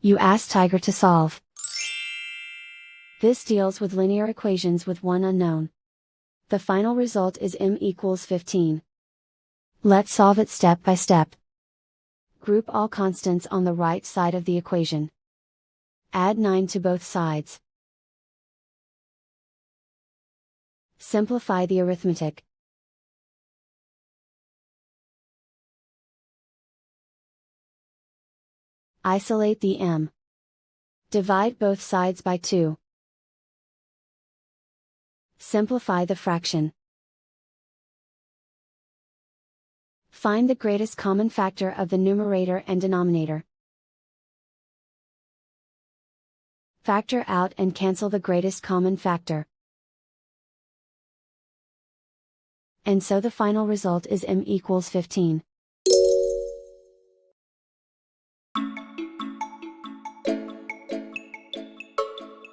You ask Tiger to solve. This deals with linear equations with one unknown. The final result is m equals 15. Let's solve it step by step. Group all constants on the right side of the equation. Add 9 to both sides. Simplify the arithmetic. Isolate the m. Divide both sides by 2. Simplify the fraction. Find the greatest common factor of the numerator and denominator. Factor out and cancel the greatest common factor. And so the final result is m equals 15.